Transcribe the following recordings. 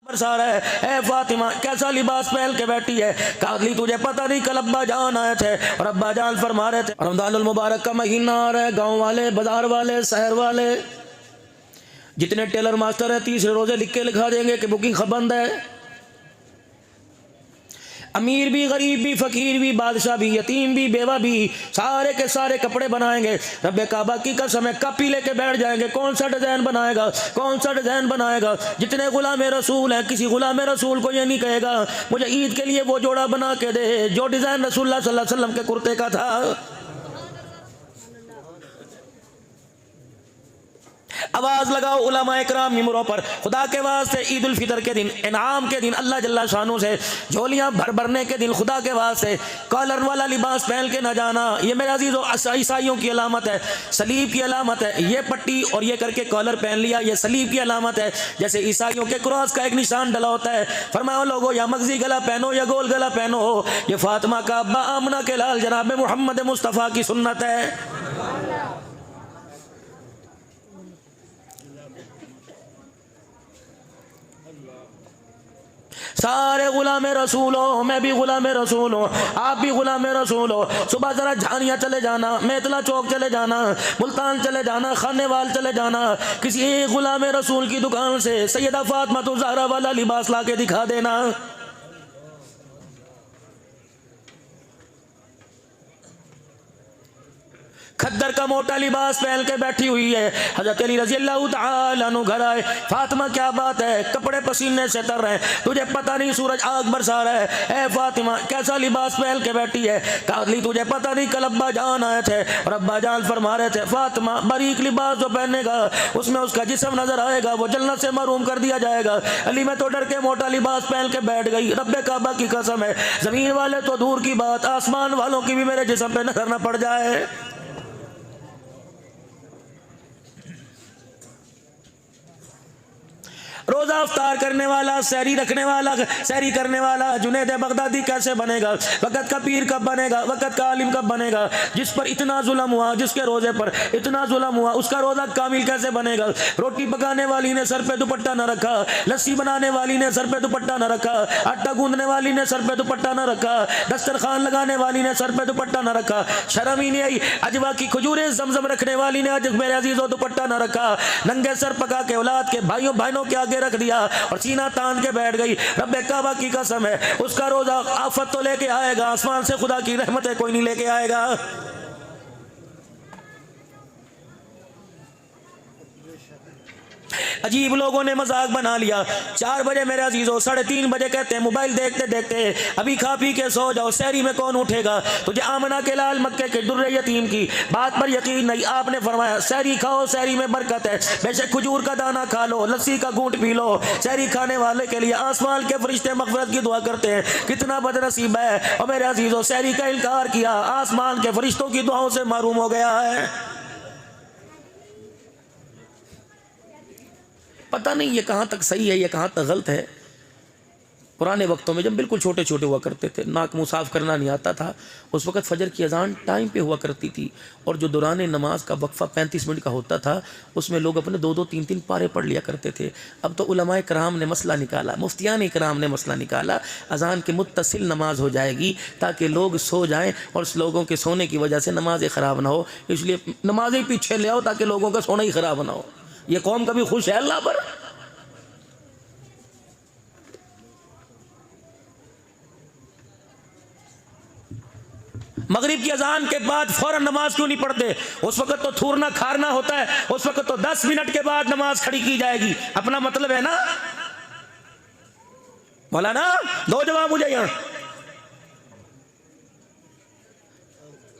बरसा रहा है, ए फातिमा कैसा लिबास पहन के बैठी है। कादली तुझे पता नहीं कल अब्बा जान आए थे और अब्बा जान फरमा रहे थे रमजानुल मुबारक का महीना आ रहा है, गाँव वाले, बाजार वाले, शहर वाले, जितने टेलर मास्टर है 30 रोजे लिख के लिखा देंगे कि बुकिंग बंद है। अमीर भी, गरीब भी, फकीर भी, बादशाह भी, यतीम भी, बेवा भी, सारे के सारे कपड़े बनाएंगे। रब्बे काबा की कसम है, कॉपी लेके बैठ जाएंगे, कौन सा डिजाइन बनाएगा, कौन सा डिजाइन बनाएगा। जितने गुलाम रसूल हैं, किसी गुलाम रसूल को ये नहीं कहेगा मुझे ईद के लिए वो जोड़ा बना के दे जो डिजाइन रसूलुल्लाह सल्लल्लाहु अलैहि वसल्लम के कुर्ते का था। आवाज लगाओ उलमाए किराम मिंबरों पर, खुदा के वास्ते ईद उल फितर के दिन, इनाम के दिन, अल्लाह जल्ला शानू से झोलियां भरने के दिन, खुदा के वास्ते कॉलर वाला लिबास पहन के न जाना। ये मेरे अजीजों ईसाइयों की अलामत है, सलीब की अलामत है। ये पट्टी और ये करके कॉलर पहन लिया, ये सलीब की अलामत है। जैसे ईसाइयों के क्रॉस का एक निशान डला होता है। फरमाओ लोगों, या मगजी गला पहनो या गोल गला पहनो, ये फातिमा का अब्बा आमना के लाल जनाब मोहम्मद मुस्तफ़ा की सुन्नत है। सारे गुलाम रसूल हो, मैं भी गुलाम रसूल हूँ, आप भी गुलाम रसूल हो। सुबह जरा झानिया चले जाना, मेतला चौक चले जाना, मुल्तान चले जाना, खानेवाल चले जाना, किसी एक गुलाम रसूल की दुकान से सैयदा फातिमा ज़हरा वाला लिबास ला के दिखा देना। खद्दर का मोटा लिबास पहन के बैठी हुई है। हजरत अली रज़ी अल्लाह तआला अन्हु घर आए, फातिमा क्या बात है, कपड़े पसीने से तर रहे हैं, तुझे पता नहीं सूरज आग बरसा रहा है, ए फातिमा कैसा लिबास पहन के बैठी है। कादली तुझे पता नहीं कल अब्बा जान आए थे और अब्बा जान फरमा रहे थे फातिमा बारीक लिबास जो पहनेगा उसमें उसका जिस्म नजर आएगा, वो जन्नत से महरूम कर दिया जाएगा। अली मैं तो डर के मोटा लिबास पहन के बैठ गई, रब्बे काबा की कसम है, जमीन वाले तो दूर की बात, आसमान वालों की भी मेरे जिस्म पे नजर न पड़ जाए। रोजा अफ्तार करने वाला, सहरी रखने वाला, सहरी करने वाला जुनैद बगदादी कैसे बनेगा, वक़्त का पीर कब बनेगा, वक़्त का आलिम कब बनेगा। जिस पर इतना जुल्म हुआ, जिसके रोजे पर इतना जुल्म हुआ, उसका रोजा कामिल कैसे बनेगा। रोटी पकाने वाली ने सर पे दुपट्टा न रखा, लस्सी बनाने वाली ने सर पे दुपट्टा न रखा, आटा गूंदने वाली ने सर पे दुपट्टा न रखा, दस्तरखान लगाने वाली ने सर पे दुपट्टा न रखा, शर्म ही नहीं आई। अजवा की खजूरें ज़मज़म रखने वाली ने आज मेरे अजीज़ों दुपट्टा न रखा, नंगे सर पका के औलाद के भाइयों बहनों के आगे रख दिया और सीना तान के बैठ गई। रब्बे काबा की कसम है, उसका रोजा आफत तो लेके आएगा, आसमान से खुदा की रहमत है कोई नहीं लेके आएगा। अजीब लोगों ने मजाक बना लिया। 4 बजे मेरे अजीजों, 3:30 बजे कहते हैं मोबाइल देखते देखते अभी खा पी के सो जाओ, सहरी में कौन उठेगा। तुझे आमना के लाल मक्के के दुर्रे यतीम की बात पर यकीन नहीं। आपने फरमाया सहरी खाओ, सहरी में बरकत है, बेशक खजूर का दाना खा लो, लस्सी का घूंट पी लो। सहरी खाने वाले के लिए आसमान के फरिश्ते मगफिरत की दुआ करते हैं, कितना बदनसीब है। और मेरे अजीजों, सहरी का इनकार किया, आसमान के फरिश्तों की दुआओं से महरूम हो गया है। पता नहीं ये कहाँ तक सही है, ये कहाँ तक गलत है। पुराने वक्तों में जब बिल्कुल छोटे छोटे हुआ करते थे, नाक मुँह साफ करना नहीं आता था, उस वक़्त फजर की अजान टाइम पे हुआ करती थी और जो दौरान नमाज का वक्फा 35 मिनट का होता था उसमें लोग अपने 2-2, 3-3 पारे पढ़ लिया करते थे। अब तो उलमाए कराम ने मसला निकाला, मुफ्तियान कराम ने मसला निकाला, अजान की मुत्तसिल नमाज हो जाएगी ताकि लोग सो जाएँ और लोगों के सोने की वजह से नमाज़ें ख़राब ना हो, इसलिए नमाज़ें पीछे ले आओ ताकि लोगों का सोना ही ख़राब ना हो। ये कौम कभी खुश है अल्लाह पर? मगरिब की अजान के बाद फौरन नमाज क्यों नहीं पढ़ते? उस वक्त तो थूरना खारना होता है, उस वक्त तो 10 मिनट के बाद नमाज खड़ी की जाएगी। अपना मतलब है ना मौलाना? दो जवाब मुझे यहाँ,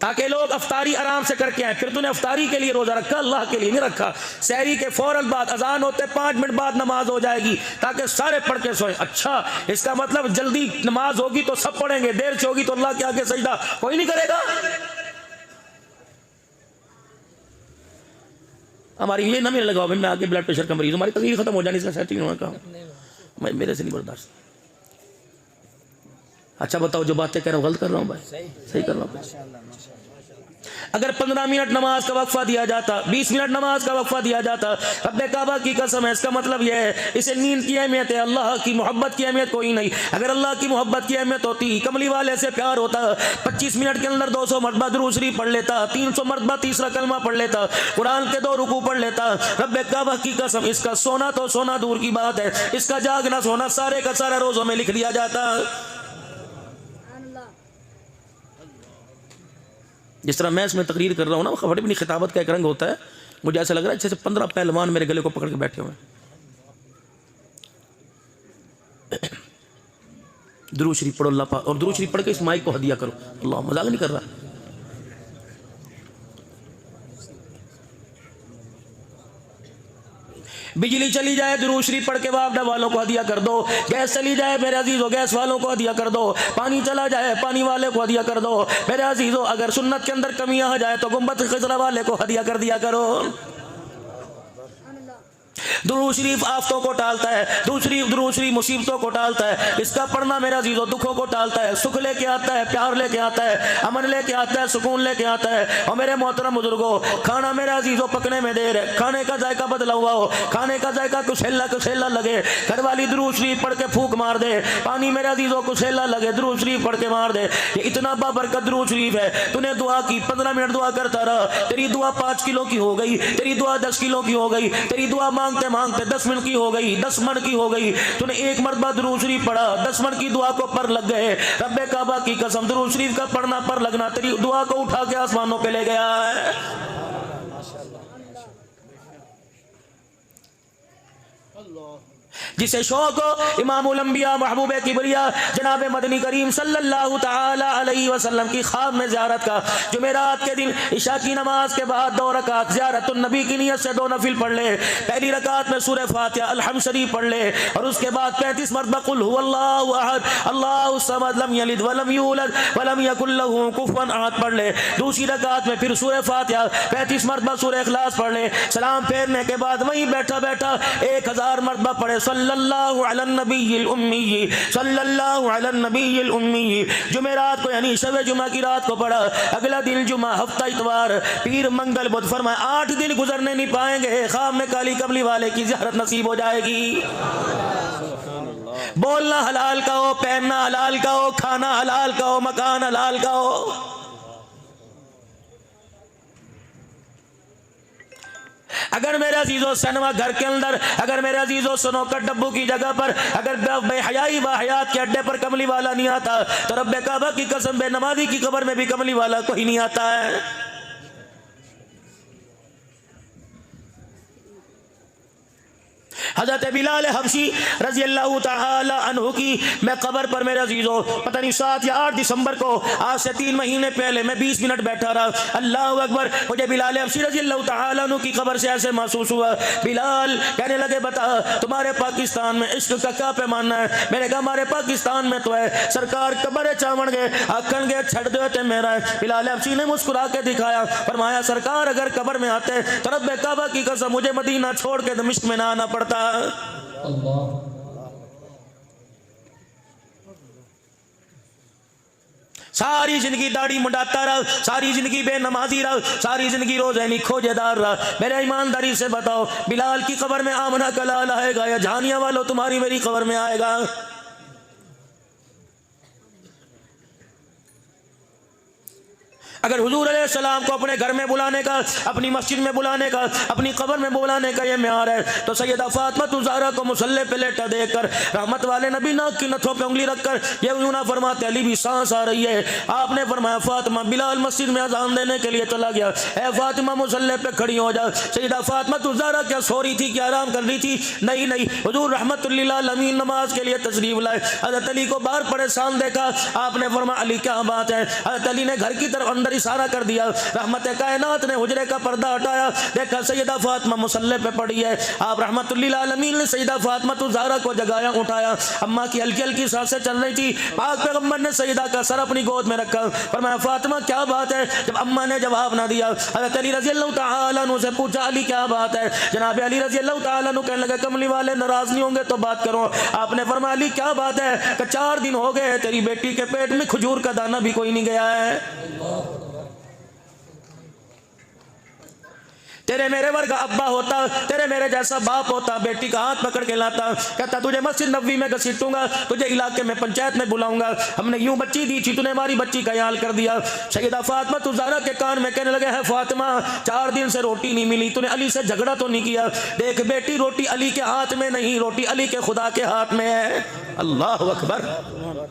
ताकि लोग अफ्तारी आराम से करके आए। फिर तूने अफ्तारी के लिए रोजा रखा, अल्लाह के लिए नहीं रखा। सहरी के फौरन बाद अजान होते 5 मिनट बाद नमाज हो जाएगी ताकि सारे पढ़ के सोए। अच्छा, इसका मतलब जल्दी नमाज होगी तो सब पढ़ेंगे, देर से होगी तो अल्लाह के आगे सजदा कोई नहीं करेगा। हमारी ये ना मेरे लगाओ, मैं आगे ब्लड प्रेशर का मरीज, हमारी तकलीफ खत्म हो जानी, इसका सेटिंग होना कहा मैं मेरे से नहीं बर्दाश्त। अच्छा बताओ, जो बातें कह रहा हूँ गलत कर रहा हूँ भाई? सही कर रहा हूँ। अगर 15 मिनट नमाज का वक्फा दिया जाता, 20 मिनट नमाज का वक्फा दिया जाता, रब्बे काबा की कसम है, इसका मतलब यह है इसे नींद की अहमियत है, अल्लाह की मोहब्बत की अहमियत कोई नहीं। अगर अल्लाह की मोहब्बत की अहमियत होती, कमली वाले से प्यार होता, 25 मिनट के अंदर 200 मरतबा दुरूद शरीफ पढ़ लेता, 300 मरतबा तीसरा कलमा पढ़ लेता, कुरान के 2 रुकू पढ़ लेता। रब्बे काबा की कसम, इसका सोना तो सोना दूर की बात है, इसका जागना सोना सारे का सारा रोजों में लिख दिया जाता। जिस तरह मैं इसमें तकरीर कर रहा हूँ ना, खबर भी नहीं, खिताबत का एक रंग होता है। मुझे ऐसा लग रहा है जैसे 15 पहलवान मेरे गले को पकड़ के बैठे हुए हैं। दुरूद शरीफ पढ़ो अल्लाह पाक, और दुरूद शरीफ पढ़ के इस माइक को हदिया करो। अल्लाह, मजाक नहीं कर रहा। बिजली चली जाए दुरूद शरीफ पढ़ के बाप वालों को हदिया कर दो। गैस चली जाए मेरे अजीजों, गैस वालों को हदिया कर दो। पानी चला जाए पानी वाले को हदिया कर दो। मेरे अजीजों, अगर सुन्नत के अंदर कमी आ जाए तो गुंबद खिजरा वाले को हदिया कर दिया करो। दुरूद शरीफ आफतों को टालता है, दुरूद शरीफ मुसीबतों को टालता है। इसका पढ़ना मेरा अजीजों दुखों को टालता है, सुख लेके आता है, प्यार लेके आता है, अमन लेके आता है, सुकून लेके आता है। और मेरे मोहतरम बुजुर्गों, खाना मेरा अजीजों पकने में देर है, खाने का जायका बदला हुआ हो, खाने का जायका कुछेला लगे, घर वाली दुरूद शरीफ पढ़ के फूक मार दे, पानी मेरा अजीजों कुछेला लगे, दुरूद शरीफ पढ़ के मार दे। ये इतना बाबरकत दुरूद शरीफ है। तूने दुआ की, 15 मिनट दुआ करता रहा, तेरी दुआ 5 किलो की हो गई, तेरी दुआ 10 किलो की हो गई, तेरी दुआ मांगते मांगते 10 मिनट की हो गई, 10 मन की हो गई। तूने एक मरतबा दुरूद शरीफ पढ़ा, 10 मन की दुआ को पर लग गए। रब्बे काबा की कसम, दुरूद शरीफ का पढ़ना पर लगना तेरी दुआ को उठा के आसमानों पे ले गया है। जिसे शौक हो इमामुल अंबिया महबूब किबरिया जनाब मदनी करीम सल्लल्लाहु ताला अलैहि वसल्लम की ख्वाब में ज़ियारत का, जुमेरात के दिन इशा की नमाज के बाद 2 रकात ज़ियारतुन नबी की नियत से 2 नफिल पढ़ ले। पहली रकात में सूरह फातिहा अल-हम्द शरीफ पढ़ ले, और उसके बाद 35 मरतबा कुल हुवल्लाहु अहद अल्लाहु समद लम यलिद वलम यूलद वलम यकुल लहू कुफुवन अहद पढ़ ले। दूसरी रकात में फिर सूरह फातिहा 35 मरतबा सूरह इखलास पढ़ ले। सलाम फेरने के बाद वहीं बैठा बैठा 1000 मरतबा पढ़े सल्लल्लाहु अला नबीयिल उम्मी, सल्लल्लाहु अला नबीयिल उम्मी। जुमेरात को यानी शब जुमा की रात को पढ़ा, अगला दिन जुमा, हफ्ता इतवार, पीर, मंगल, बुध, फरमाया 8 दिन गुजरने नहीं पाएंगे, ख्वाब में काली कमली वाले की ज़ियारत नसीब हो जाएगी। बोलना हलाल का हो, पहनना हलाल का हो, खाना हलाल का हो, मकान हलाल का हो। अगर मेरे अजीजों सनवा घर के अंदर, अगर मेरे अजीजों सनोकर डब्बू की जगह पर, अगर बेहयाई बाहयात के अड्डे पर कमली वाला नहीं आता, तो रब्बे काबा की कसम बेनमाजी की कब्र में भी कमली वाला कोई नहीं आता है। हज़रत बिलाल हबशी रज़ी अल्लाह तआला अन्हु की मैं कब्र पर मेरे अजीजों पता नहीं 7 या 8 दिसंबर को आज से 3 महीने पहले मैं 20 मिनट बैठा रहा। अल्लाह अकबर। मुझे बिलाल हबशी रज़ी अल्लाह तआला अन्हु की कब्र से ऐसे महसूस हुआ। बिलाल कहने लगे बता तुम्हारे पाकिस्तान में इश्क का क्या पैमाना है? मैंने कहा हमारे पाकिस्तान में तो है सरकार कब्र चावण गए आखन गए छड़ दो ते मेरा है। बिलाल हबशी ने मुस्कुरा के दिखाया, फरमाया सरकार अगर कब्र में आते तो रब्बे काबा की कसम मुझे मदीना छोड़ के दमिश्क में ना आना पड़ता। सारी जिंदगी दाढ़ी मुंडाता रहा, सारी जिंदगी बेनमाजी रहा, सारी जिंदगी रोज़े खोजेदार रहा। मेरे ईमानदारी से बताओ बिलाल की कब्र में आमना का लाल आएगा या जहानिया वालों तुम्हारी मेरी कब्र में आएगा? अगर हुजूर अलैहिस्सलाम को अपने घर में बुलाने का, अपनी मस्जिद में बुलाने का, अपनी कब्र में बुलाने का ये म्यार है, तो सैयदा फातिमा ज़हरा को मुसल्ले पे लेटा देखकर रहमत वाले नबी नाक की नथों पे उंगली रखकर ये यूं ना फरमाते अली भी सांस आ रही है। आपने फरमाया फातिमा बिलाल मस्जिद में अज़ान देने के लिए चला गया, ए फातिमा मुसल्ले पे खड़ी हो जा। सैयदा फातिमा ज़हरा क्या सो रही थी, क्या आराम कर रही थी? नहीं नहीं, हुजूर रहमतुल लिल आलमीन नमाज के लिए तशरीफ लाए। हज़रत अली को बाहर परेशान देखा, आपने फरमाया अली क्या बात है? हज़रत अली ने घर की तरफ अंदर इशारा कर दिया। रहमत कायनात ने हुजरे का पर्दा हटाया, देखा सैयदा फातिमा मुसल्ले पे पड़ी है। आप रहमतुल लिल आलमीन ने सैयदा फातिमा ज़हरा को जगाया, उठाया। अम्मा की हल्की हल्की सांसें चल रही थी। पाक पैगंबर ने सैयदा का सर अपनी गोद में रखा, फरमाया फातिमा क्या बात है? जब अम्मा ने जवाब ना दिया, हज़रत अली रज़ी अल्लाह तआला अन्हु से पूछा अली क्या बात है? जनाब अली रज़ी अल्लाह तआला अन्हु कहने लगे कमली वाले नाराज नहीं होंगे तो बात करो। आपने फरमाया अली क्या बात है? कि 4 दिन हो गए तेरी बेटी के पेट में खजूर का दाना भी कोई नहीं गया है। तेरे मेरे वर्ग अब्बा होता, तेरे मेरे जैसा बाप होता, बेटी का हाथ पकड़ के लाता, कहता तुझे मस्जिद नबवी में घसीटूंगा, तुझे इलाके में पंचायत में बुलाऊंगा, हमने यूं बच्ची दी थी, तूने हमारी बच्ची का ख्याल कर दिया। सैयदा फातिमा तो ज़हरा के कान में कहने लगे, है फातिमा 4 दिन से रोटी नहीं मिली, तूने अली से झगड़ा तो नहीं किया? देख बेटी, रोटी अली के हाथ में नहीं, रोटी अली के खुदा के हाथ में है। अल्लाह अकबर।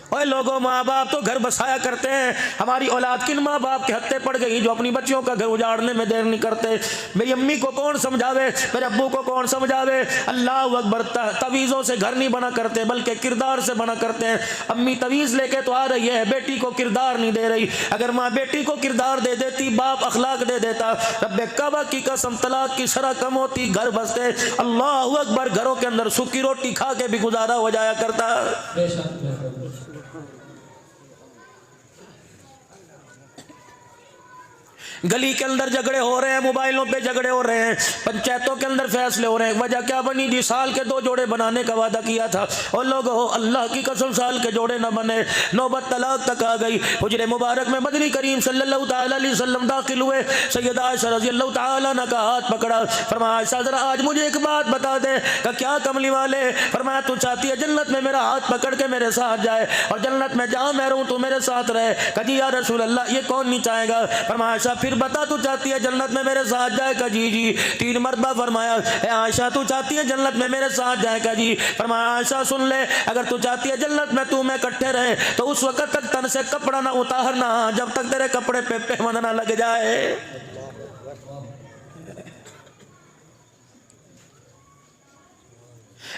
ओए लोगों, माँ बाप तो घर बसाया करते हैं, हमारी औलाद किन माँ बाप के हत्थे पड़ गई जो अपनी बच्चियों का घर उजाड़ने में देर नहीं करते। मेरी अम्मी को कौन समझावे, मेरे अब्बू को कौन समझावे। अल्लाह अकबर। तवीज़ों से घर नहीं बना करते बल्कि किरदार से बना करते हैं। अम्मी तवीज़ लेके तो आ रही है, बेटी को किरदार नहीं दे रही। अगर माँ बेटी को किरदार दे देती, बाप अखलाक दे देता, रब्बे काबा की कसम तलाक की शरह कम होती, घर बसते। अल्लाह अकबर। घरों के अंदर सूखी रोटी खा के भी गुजारा हो जाया करता। गली के अंदर झगड़े हो रहे हैं, मोबाइलों पे झगड़े हो रहे हैं, पंचायतों के अंदर फैसले हो रहे हैं। वजह क्या बनी जी? साल के 2 जोड़े बनाने का वादा किया था और लोग हो अल्लाह की कसम साल के जोड़े न बने, नौबत तलाक तक आ गई। हुजरे मुबारक में मदनी करीम सल्लल्लाहु तआला अलैहि वसल्लम दाखिल हुए। सैयदा आयशा रज़ियल्लाहु तआला अन्हा का हाथ पकड़ा, फरमाया आयशा जरा आज मुझे एक बात बता दे। का क्या कमली वाले? फरमाया तू चाहती है जन्नत में मेरा हाथ पकड़ के मेरे साथ जाए और जन्नत में जहाँ मैं रहूँ तू मेरे साथ रहे? कजी या रसूल अल्लाह, ये कौन नहीं चाहेगा? फरमाया आयशा फिर बता तू चाहती है जन्नत में मेरे साथ जाए? का जी जी। 3 मरतबा फरमाया आयशा तू चाहती है जन्नत में मेरे साथ जाए? का जी। फरमाया आयशा सुन ले, अगर तू चाहती है जन्नत में तू मैं इकट्ठे रहे तो उस वक्त तक तन से कपड़ा ना उतारना जब तक तेरे कपड़े पे पेवंद ना लग जाए।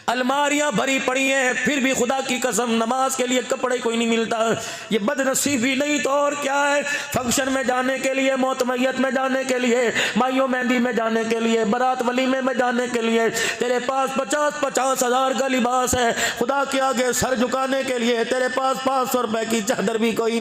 अलमारियां भरी पड़ी हैं, फिर भी खुदा की कसम नमाज के लिए कपड़े कोई नहीं मिलता। ये बदनसीबी नहीं तो और क्या है? फंक्शन में जाने के लिए, मौतमयत में जाने के लिए, माइयों मेहंदी में जाने के लिए, बारात वलीमे में जाने के लिए तेरे पास 50-50 हज़ार का लिबास है। खुदा के आगे सर झुकाने के लिए तेरे पास 500 रुपए की चादर भी कोई